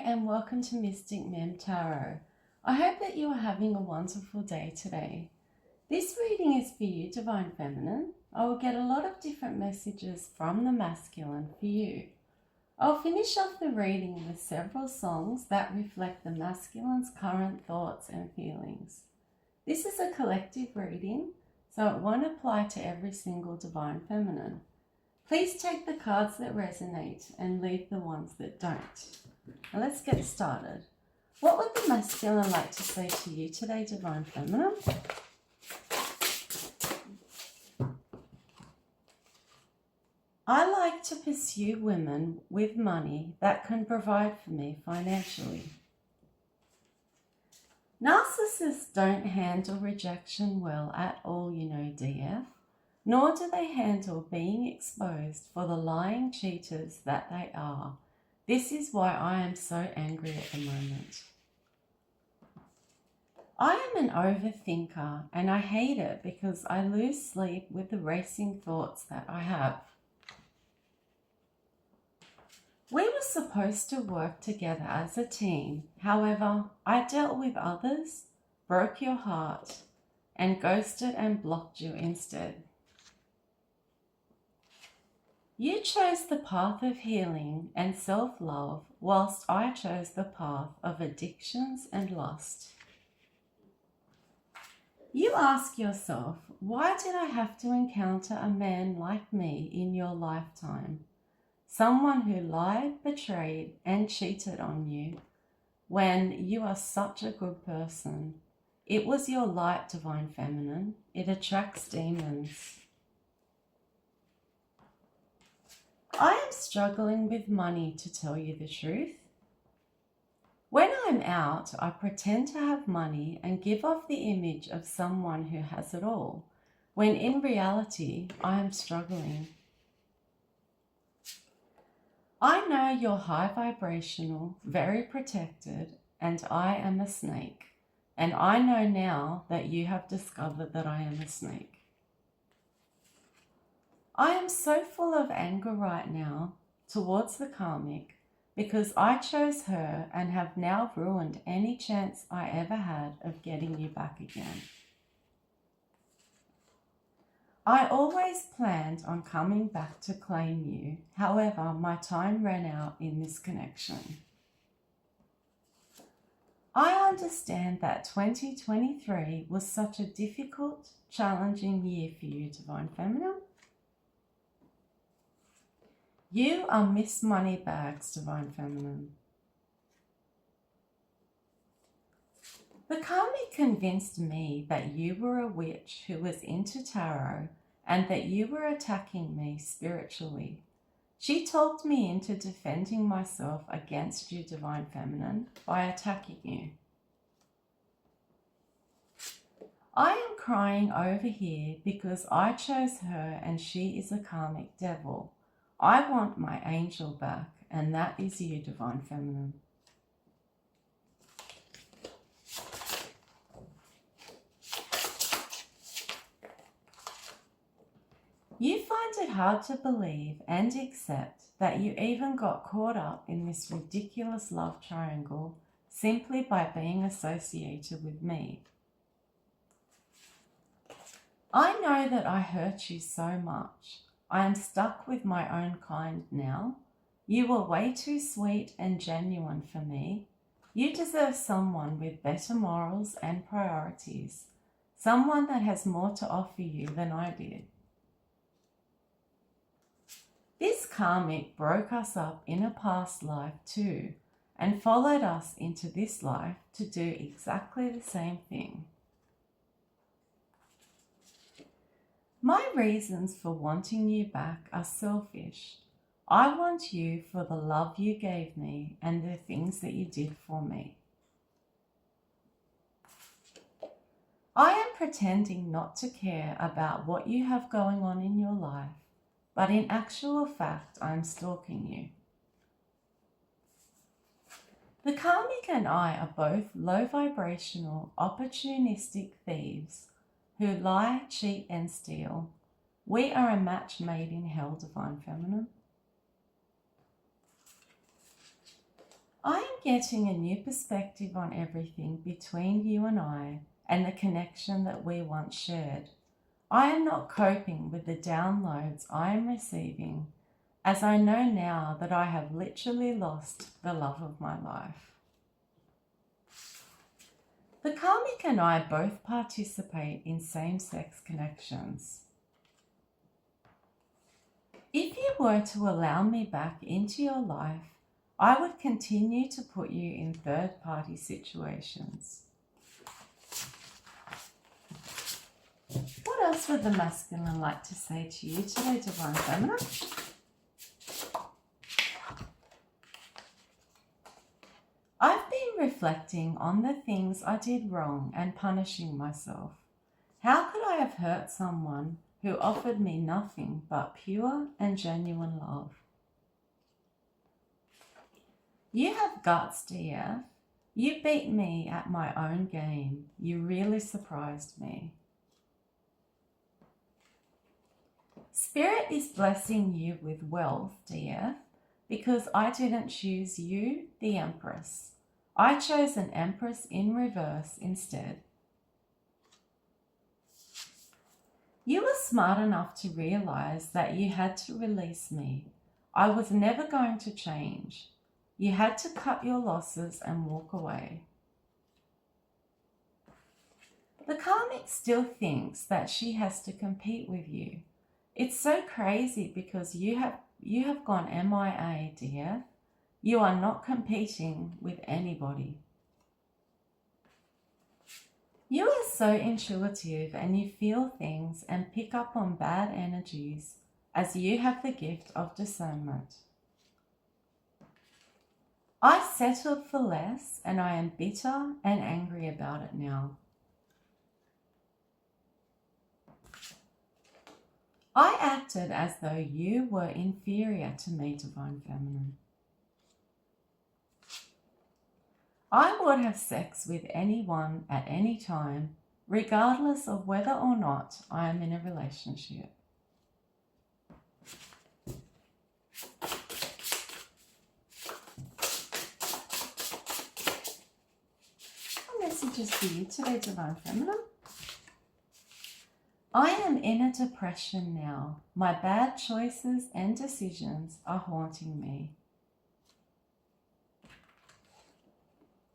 and welcome to Mystic Mem Tarot. I hope that you are having a wonderful day today. This reading is for you, Divine Feminine. I will get a lot of different messages from the masculine for you. I'll finish off the reading with several songs that reflect the masculine's current thoughts and feelings. This is a collective reading, so it won't apply to every single Divine Feminine. Please take the cards that resonate and leave the ones that don't. Now let's get started. What would the masculine like to say to you today, Divine Feminine? I like to pursue women with money that can provide for me financially. Narcissists don't handle rejection well at all, DF. Nor do they handle being exposed for the lying cheaters that they are. This is why I am so angry at the moment. I am an overthinker and I hate it because I lose sleep with the racing thoughts that I have. We were supposed to work together as a team. However, I dealt with others, broke your heart, and ghosted and blocked you instead. You chose the path of healing and self-love, whilst I chose the path of addictions and lust. You ask yourself, why did I have to encounter a man like me in your lifetime? Someone who lied, betrayed, and cheated on you when you are such a good person. It was your light, Divine Feminine. It attracts demons. I am struggling with money, to tell you the truth. When I'm out, I pretend to have money and give off the image of someone who has it all, when in reality, I am struggling. I know you're high vibrational, very protected, and I am a snake. And I know now that you have discovered that I am a snake. I am so full of anger right now towards the karmic because I chose her and have now ruined any chance I ever had of getting you back again. I always planned on coming back to claim you. However, my time ran out in this connection. I understand that 2023 was such a difficult, challenging year for you, Divine Feminine. You are Miss Moneybags, Divine Feminine. The karmic convinced me that you were a witch who was into tarot and that you were attacking me spiritually. She talked me into defending myself against you, Divine Feminine, by attacking you. I am crying over here because I chose her and she is a karmic devil. I want my angel back, and that is you, Divine Feminine. You find it hard to believe and accept that you even got caught up in this ridiculous love triangle simply by being associated with me. I know that I hurt you so much. I am stuck with my own kind now. You were way too sweet and genuine for me. You deserve someone with better morals and priorities, someone that has more to offer you than I did. This karmic broke us up in a past life too, and followed us into this life to do exactly the same thing. My reasons for wanting you back are selfish. I want you for the love you gave me and the things that you did for me. I am pretending not to care about what you have going on in your life, but in actual fact, I am stalking you. The karmic and I are both low vibrational, opportunistic thieves who lie, cheat, and steal. We are a match made in hell, Divine Feminine. I am getting a new perspective on everything between you and the connection that we once shared. I am not coping with the downloads I am receiving, as I know now that I have literally lost the love of my life. The karmic and I both participate in same-sex connections. If you were to allow me back into your life, I would continue to put you in third-party situations. What else would the masculine like to say to you today, Divine Feminine? I've been reflecting on the things I did wrong and punishing myself. How could I have hurt someone who offered me nothing but pure and genuine love? You have guts, DF. You beat me at my own game. You really surprised me. Spirit is blessing you with wealth, DF, because I didn't choose you, the Empress. I chose an Empress in reverse instead. You were smart enough to realize that you had to release me. I was never going to change. You had to cut your losses and walk away. The karmic still thinks that she has to compete with you. It's so crazy because you have gone MIA, dear. You are not competing with anybody. You are so intuitive and you feel things and pick up on bad energies as you have the gift of discernment. I settled for less and I am bitter and angry about it now. I acted as though you were inferior to me, Divine Feminine. I would have sex with anyone at any time, regardless of whether or not I am in a relationship. What messages for you today, Divine Feminine? I am in a depression now. My bad choices and decisions are haunting me.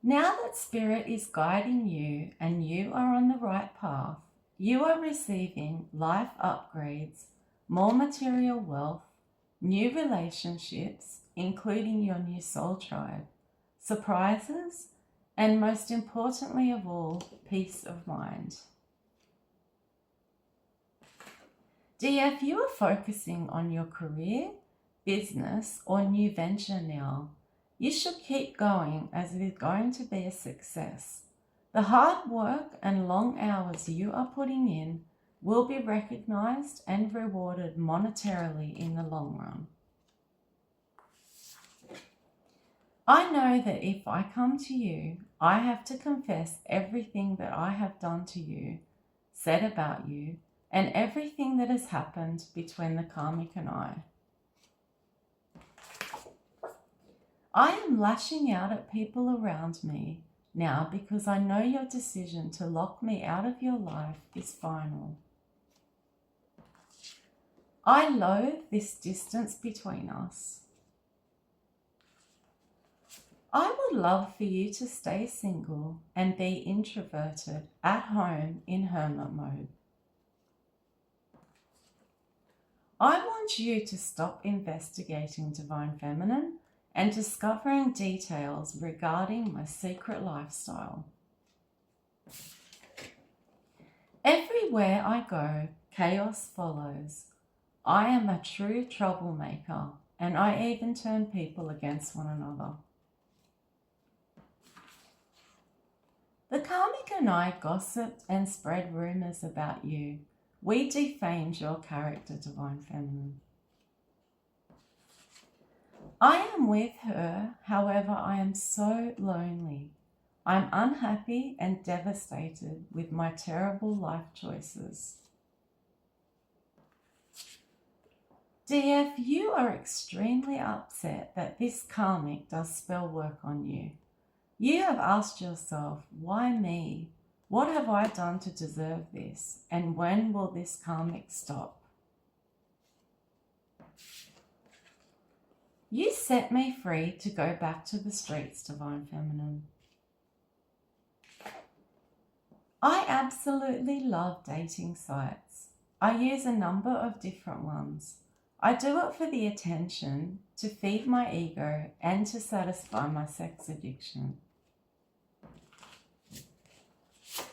Now that Spirit is guiding you and you are on the right path, you are receiving life upgrades, more material wealth, new relationships, including your new soul tribe, surprises, and most importantly of all, peace of mind. DF, you are focusing on your career, business, or new venture now. You should keep going as it is going to be a success. The hard work and long hours you are putting in will be recognized and rewarded monetarily in the long run. I know that if I come to you, I have to confess everything that I have done to you, said about you, and everything that has happened between the karmic and I. I am lashing out at people around me now because I know your decision to lock me out of your life is final. I loathe this distance between us. I would love for you to stay single and be introverted at home in hermit mode. I want you to stop investigating Divine Feminine and discovering details regarding my secret lifestyle. Everywhere I go, chaos follows. I am a true troublemaker, and I even turn people against one another. The karmic and I gossiped and spread rumors about you. We defamed your character, Divine Feminine. I am with her, however, I am so lonely. I'm unhappy and devastated with my terrible life choices. DF, you are extremely upset that this karmic does spell work on you. You have asked yourself, why me? What have I done to deserve this? And when will this karmic stop? You set me free to go back to the streets, Divine Feminine. I absolutely love dating sites. I use a number of different ones. I do it for the attention, to feed my ego, and to satisfy my sex addiction.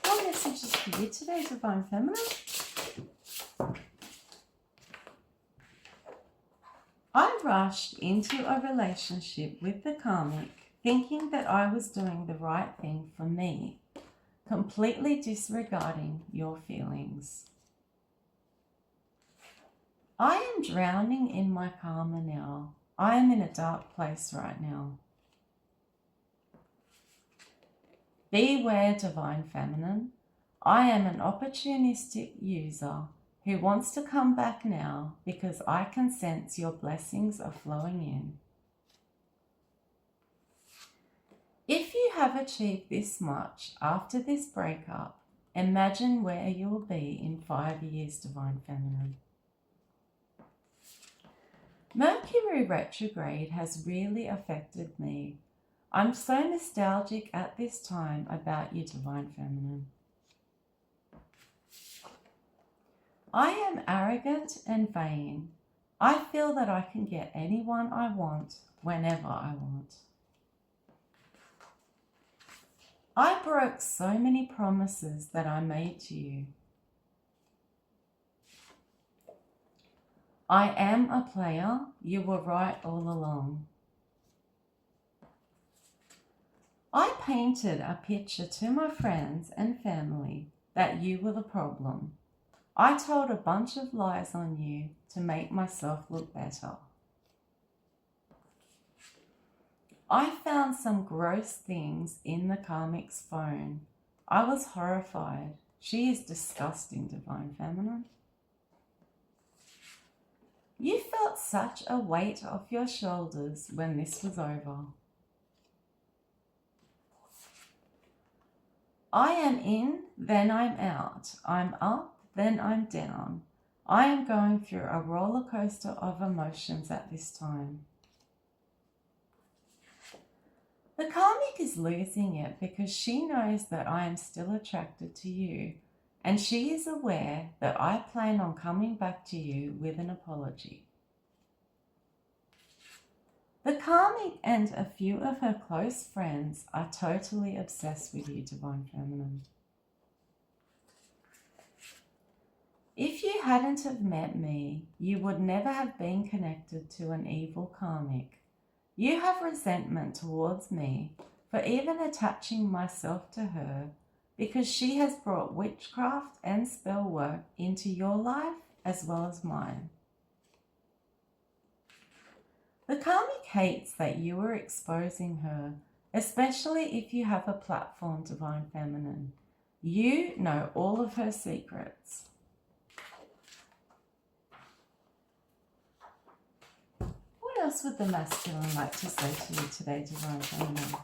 What message is for you today, Divine Feminine? I rushed into a relationship with the karmic thinking that I was doing the right thing for me, completely disregarding your feelings. I am drowning in my karma now. I am in a dark place right now. Beware, Divine Feminine. I am an opportunistic user who wants to come back now because I can sense your blessings are flowing in. If you have achieved this much after this breakup, imagine where you will be in 5 years, Divine Feminine. Mercury retrograde has really affected me. I'm so nostalgic at this time about you, Divine Feminine. I am arrogant and vain. I feel that I can get anyone I want, whenever I want. I broke so many promises that I made to you. I am a player. You were right all along. I painted a picture to my friends and family that you were the problem. I told a bunch of lies on you to make myself look better. I found some gross things in the karmic's phone. I was horrified. She is disgusting, Divine Feminine. You felt such a weight off your shoulders when this was over. I am in, then I'm out. I'm up, then I'm down. I am going through a roller coaster of emotions at this time. The karmic is losing it because she knows that I am still attracted to you, and she is aware that I plan on coming back to you with an apology. The karmic and a few of her close friends are totally obsessed with you, Divine Feminine. If you hadn't have met me, you would never have been connected to an evil karmic. You have resentment towards me for even attaching myself to her because she has brought witchcraft and spell work into your life as well as mine. The karmic hates that you are exposing her, especially if you have a platform, Divine Feminine. You know all of her secrets. What else would the masculine like to say to you today, Divine Feminine?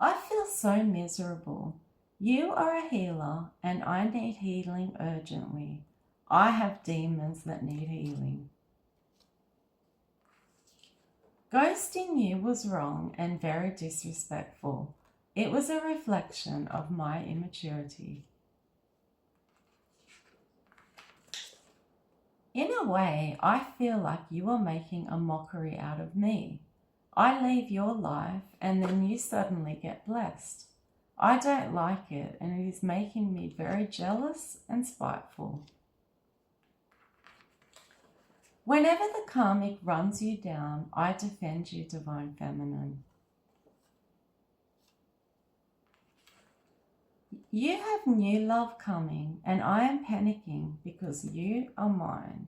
I feel so miserable. You are a healer and I need healing urgently. I have demons that need healing. Ghosting you was wrong and very disrespectful. It was a reflection of my immaturity. In a way, I feel like you are making a mockery out of me. I leave your life and then you suddenly get blessed. I don't like it and it is making me very jealous and spiteful. Whenever the karmic runs you down, I defend you, Divine Feminine. You have new love coming and I am panicking because you are mine.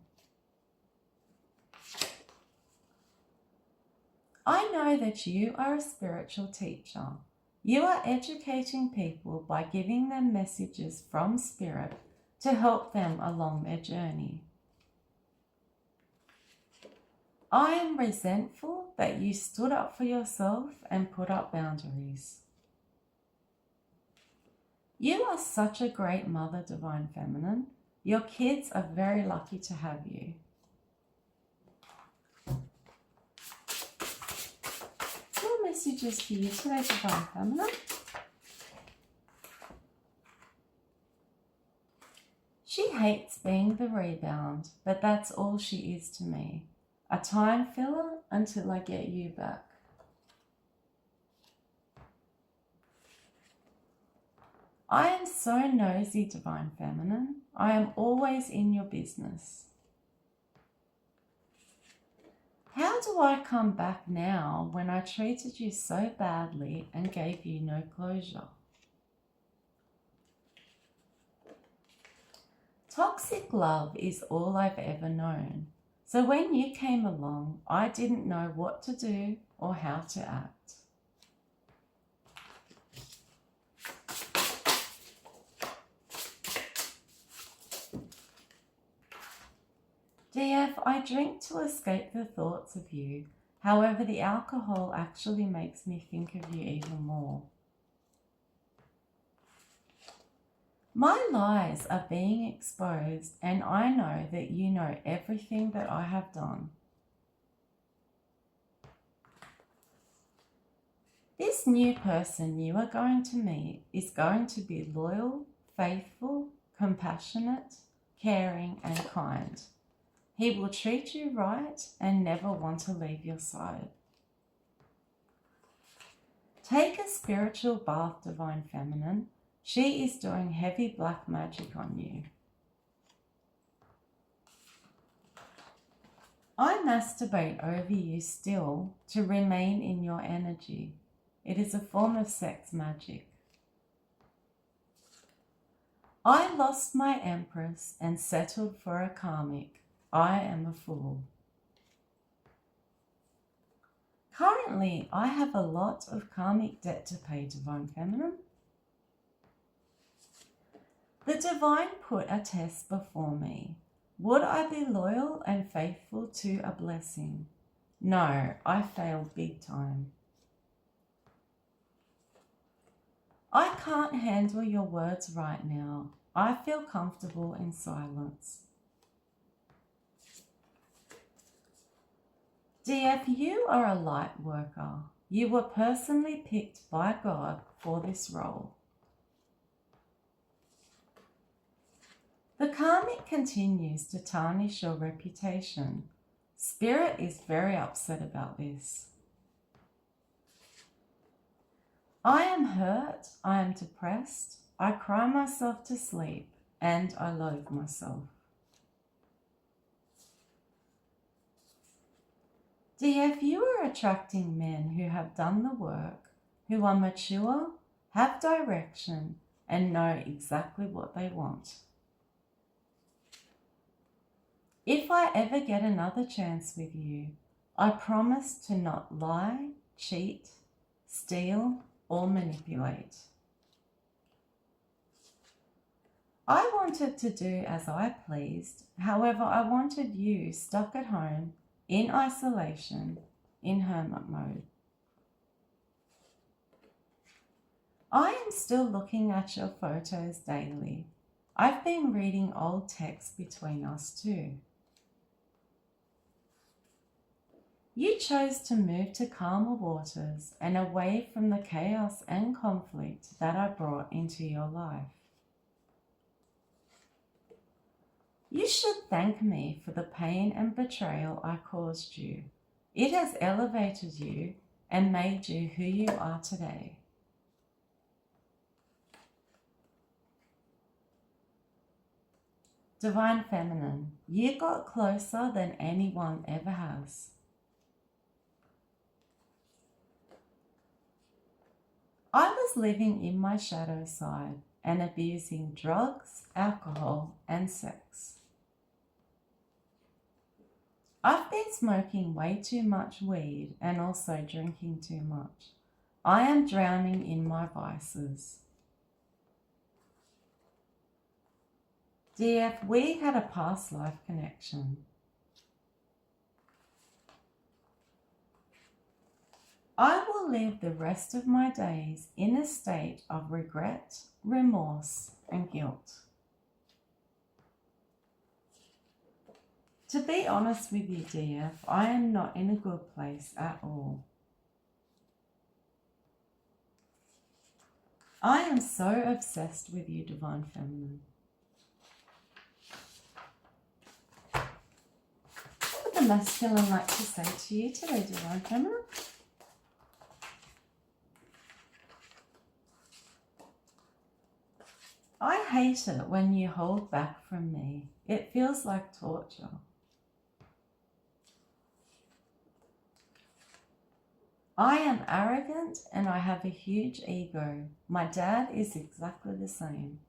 I know that you are a spiritual teacher. You are educating people by giving them messages from Spirit to help them along their journey. I am resentful that you stood up for yourself and put up boundaries. You are such a great mother, Divine Feminine. Your kids are very lucky to have you. Your messages for you today, Divine Feminine. She hates being the rebound, but that's all she is to me. A time filler until I get you back. I am so nosy, Divine Feminine. I am always in your business. How do I come back now when I treated you so badly and gave you no closure? Toxic love is all I've ever known. So when you came along, I didn't know what to do or how to act. DF, I drink to escape the thoughts of you. However, the alcohol actually makes me think of you even more. My lies are being exposed, and I know that you know everything that I have done. This new person you are going to meet is going to be loyal, faithful, compassionate, caring, and kind. He will treat you right and never want to leave your side. Take a spiritual bath, Divine Feminine. She is doing heavy black magic on you. I masturbate over you still to remain in your energy. It is a form of sex magic. I lost my Empress and settled for a karmic. I am a fool. Currently, I have a lot of karmic debt to pay, Divine Feminine. The Divine put a test before me. Would I be loyal and faithful to a blessing? No, I failed big time. I can't handle your words right now. I feel comfortable in silence. DF, you are a light worker. You were personally picked by God for this role. The karmic continues to tarnish your reputation. Spirit is very upset about this. I am hurt, I am depressed, I cry myself to sleep, and I loathe myself. DF, you are attracting men who have done the work, who are mature, have direction, and know exactly what they want. If I ever get another chance with you, I promise to not lie, cheat, steal, or manipulate. I wanted to do as I pleased, however, I wanted you stuck at home, in isolation, in hermit mode. I am still looking at your photos daily. I've been reading old texts between us too. You chose to move to calmer waters and away from the chaos and conflict that I brought into your life. You should thank me for the pain and betrayal I caused you. It has elevated you and made you who you are today. Divine Feminine, you got closer than anyone ever has. I was living in my shadow side and abusing drugs, alcohol, and sex. I've been smoking way too much weed and also drinking too much. I am drowning in my vices. DF, we had a past life connection. I will live the rest of my days in a state of regret, remorse, and guilt. To be honest with you, DF, I am not in a good place at all. I am so obsessed with you, Divine Feminine. What would the masculine like to say to you today, Divine Feminine? I hate it when you hold back from me. It feels like torture. I am arrogant and I have a huge ego. My dad is exactly the same.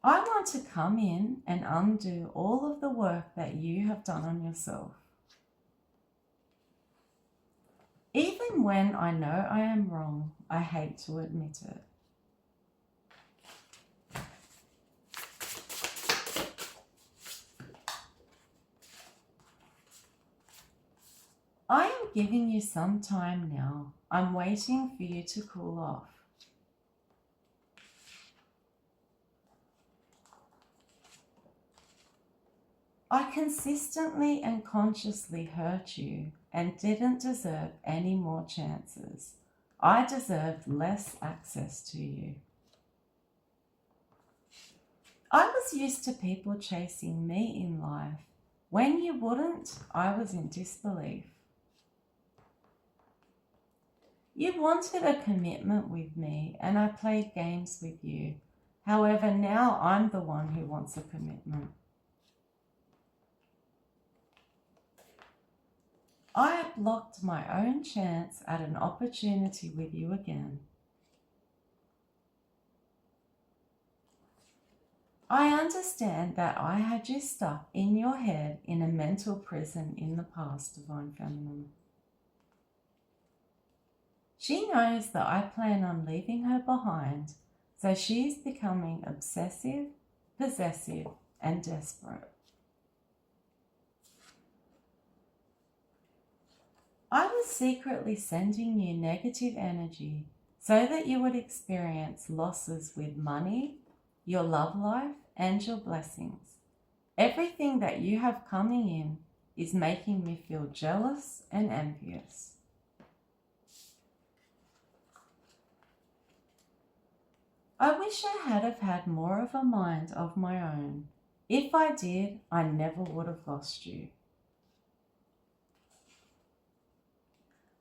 I want to come in and undo all of the work that you have done on yourself. Even when I know I am wrong, I hate to admit it. I am giving you some time now. I'm waiting for you to cool off. I consistently and consciously hurt you and didn't deserve any more chances. I deserved less access to you. I was used to people chasing me in life. When you wouldn't, I was in disbelief. You wanted a commitment with me and I played games with you. However, now I'm the one who wants a commitment. I have blocked my own chance at an opportunity with you again. I understand that I had you stuck in your head in a mental prison in the past, Divine Feminine. She knows that I plan on leaving her behind, so she's becoming obsessive, possessive, and desperate. I was secretly sending you negative energy so that you would experience losses with money, your love life, and your blessings. Everything that you have coming in is making me feel jealous and envious. I wish I had have had more of a mind of my own. If I did, I never would have lost you.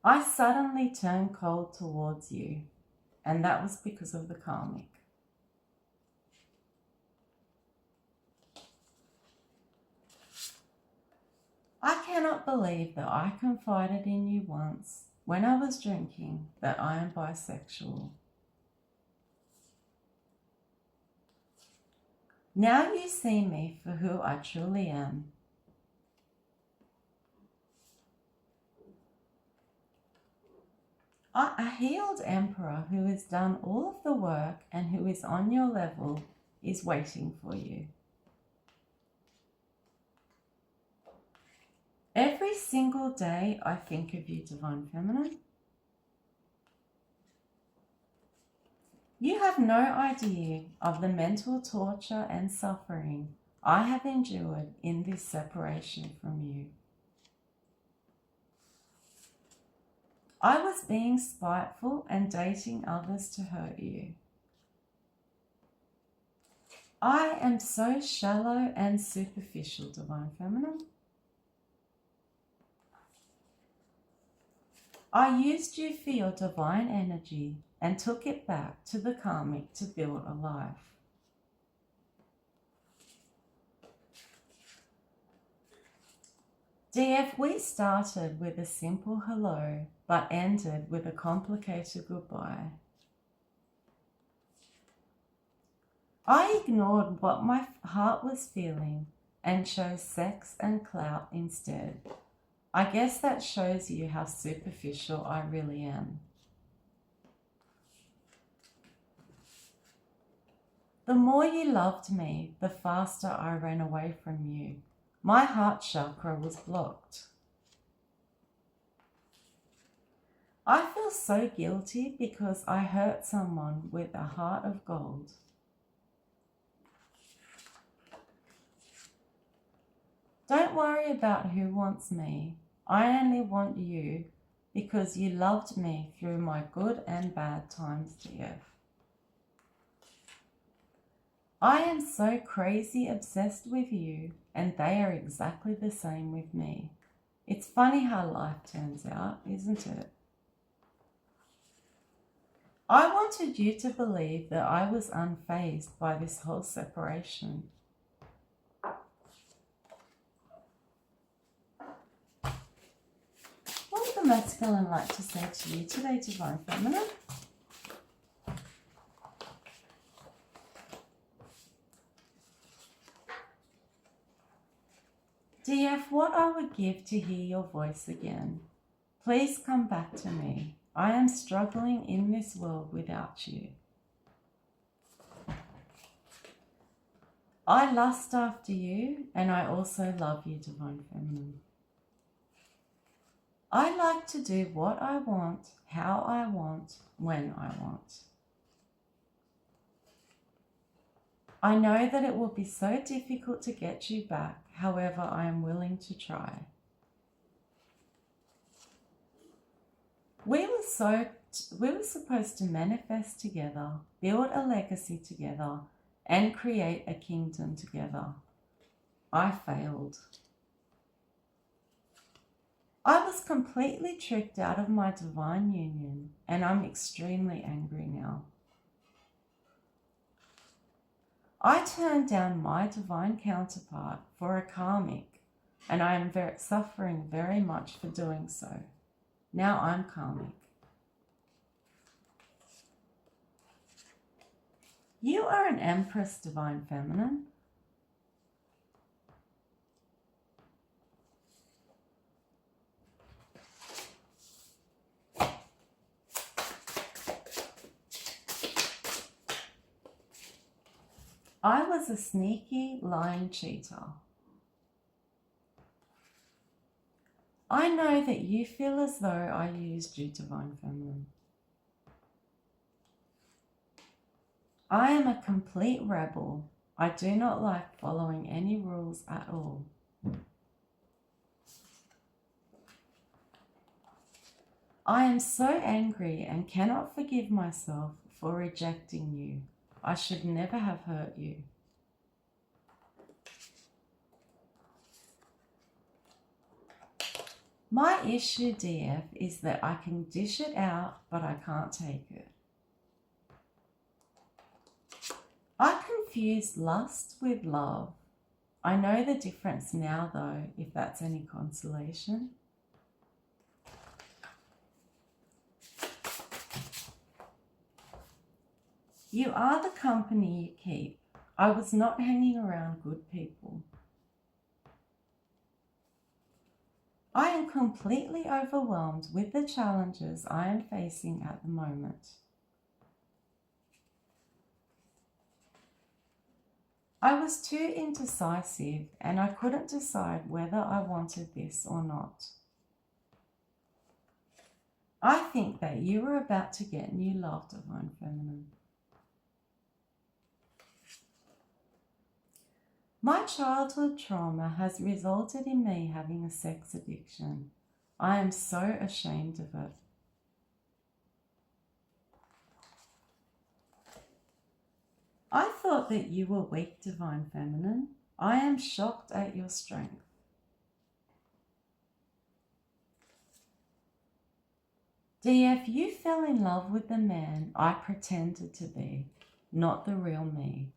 I suddenly turned cold towards you, and that was because of the karmic. I cannot believe that I confided in you once, when I was drinking, that I am bisexual. Now you see me for who I truly am. A healed emperor who has done all of the work and who is on your level is waiting for you. Every single day I think of you, Divine Feminine. You have no idea of the mental torture and suffering I have endured in this separation from you. I was being spiteful and dating others to hurt you. I am so shallow and superficial, Divine Feminine. I used you for your divine energy and took it back to the karmic to build a life. DF, we started with a simple hello, but ended with a complicated goodbye. I ignored what my heart was feeling and chose sex and clout instead. I guess that shows you how superficial I really am. The more you loved me, the faster I ran away from you. My heart chakra was blocked. I feel so guilty because I hurt someone with a heart of gold. Don't worry about who wants me. I only want you because you loved me through my good and bad times, DF. I am so crazy obsessed with you, and they are exactly the same with me. It's funny how life turns out, isn't it? I wanted you to believe that I was unfazed by this whole separation. What would the masculine like to say to you today, Divine Feminine? DF, what I would give to hear your voice again. Please come back to me. I am struggling in this world without you. I lust after you, and I also love you, Divine Feminine. I like to do what I want, how I want, when I want. I know that it will be so difficult to get you back, however, I am willing to try. We were supposed to manifest together, build a legacy together, and create a kingdom together. I failed. I was completely tricked out of my divine union, and I'm extremely angry now. I turned down my divine counterpart for a karmic, and I am suffering very much for doing so. Now I'm karmic. You are an Empress, Divine Feminine. I was a sneaky, lying cheater. I know that you feel as though I used you, Divine Feminine. I am a complete rebel. I do not like following any rules at all. I am so angry and cannot forgive myself for rejecting you. I should never have hurt you. My issue, DF, is that I can dish it out, but I can't take it. I confuse lust with love. I know the difference now, though, if that's any consolation. You are the company you keep. I was not hanging around good people. I am completely overwhelmed with the challenges I am facing at the moment. I was too indecisive and I couldn't decide whether I wanted this or not. I think that you are about to get new love, Divine Feminine. My childhood trauma has resulted in me having a sex addiction. I am so ashamed of it. I thought that you were weak, Divine Feminine. I am shocked at your strength. DF, you fell in love with the man I pretended to be, not the real me.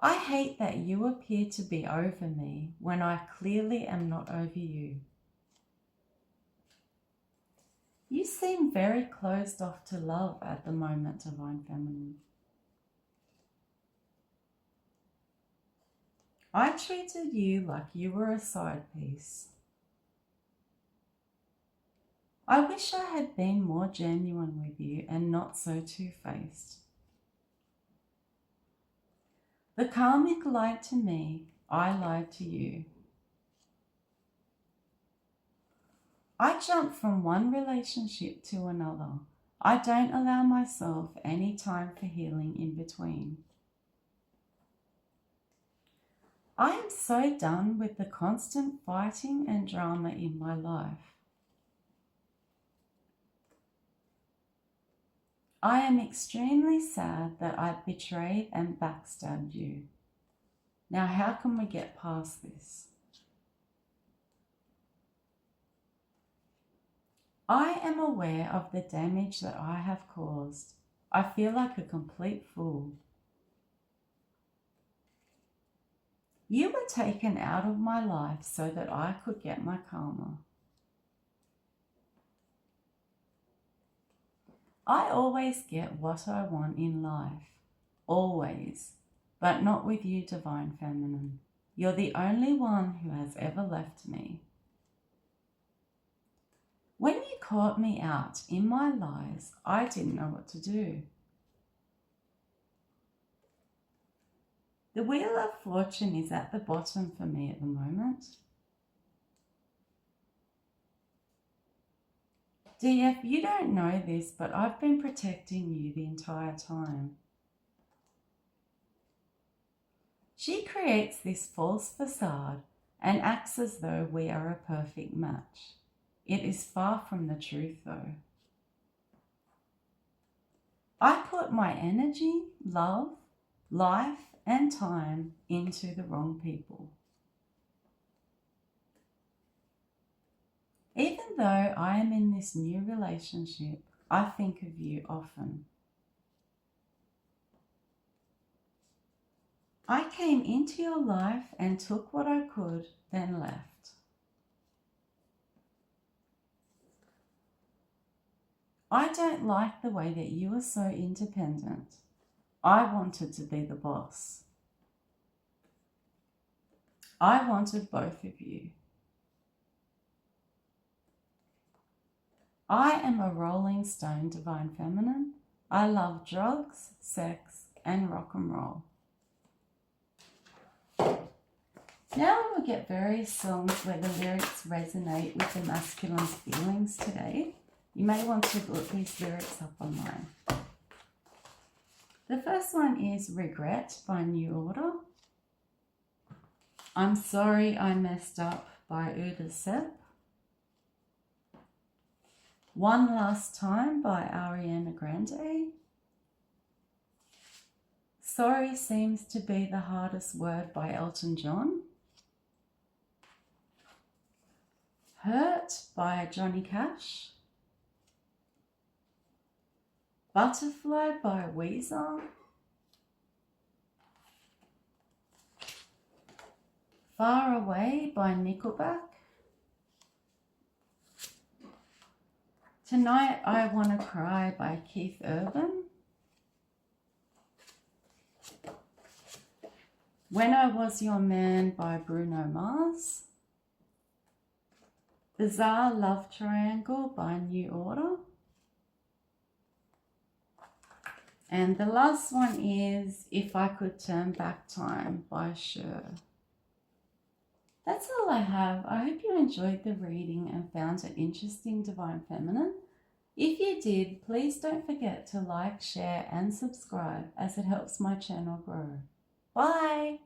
I hate that you appear to be over me when I clearly am not over you. You seem very closed off to love at the moment, Divine Feminine. I treated you like you were a side piece. I wish I had been more genuine with you and not so two-faced. The karmic lied to me, I lied to you. I jump from one relationship to another. I don't allow myself any time for healing in between. I am so done with the constant fighting and drama in my life. I am extremely sad that I betrayed and backstabbed you. Now, how can we get past this? I am aware of the damage that I have caused. I feel like a complete fool. You were taken out of my life so that I could get my karma. I always get what I want in life. Always. But not with you, Divine Feminine. You're the only one who has ever left me. When you caught me out in my lies, I didn't know what to do. The Wheel of Fortune is at the bottom for me at the moment. DF, you don't know this, but I've been protecting you the entire time. She creates this false facade and acts as though we are a perfect match. It is far from the truth though. I put my energy, love, life, and time into the wrong people. Even though I am in this new relationship, I think of you often. I came into your life and took what I could, then left. I don't like the way that you are so independent. I wanted to be the boss. I wanted both of you. I am a rolling stone, Divine Feminine. I love drugs, sex, and rock and roll. Now we'll get various songs where the lyrics resonate with the masculine's feelings today. You may want to look these lyrics up online. The first one is Regret by New Order. I'm Sorry I Messed Up by Uda Sepp. One Last Time by Ariana Grande. Sorry Seems to Be the Hardest Word by Elton John. Hurt by Johnny Cash. Butterfly by Weezer. Far Away by Nickelback. Tonight I Wanna Cry by Keith Urban. When I Was Your Man by Bruno Mars. Bizarre Love Triangle by New Order. And the last one is If I Could Turn Back Time by Cher. That's all I have. I hope you enjoyed the reading and found it interesting, Divine Feminine. If you did, please don't forget to like, share and subscribe as it helps my channel grow. Bye!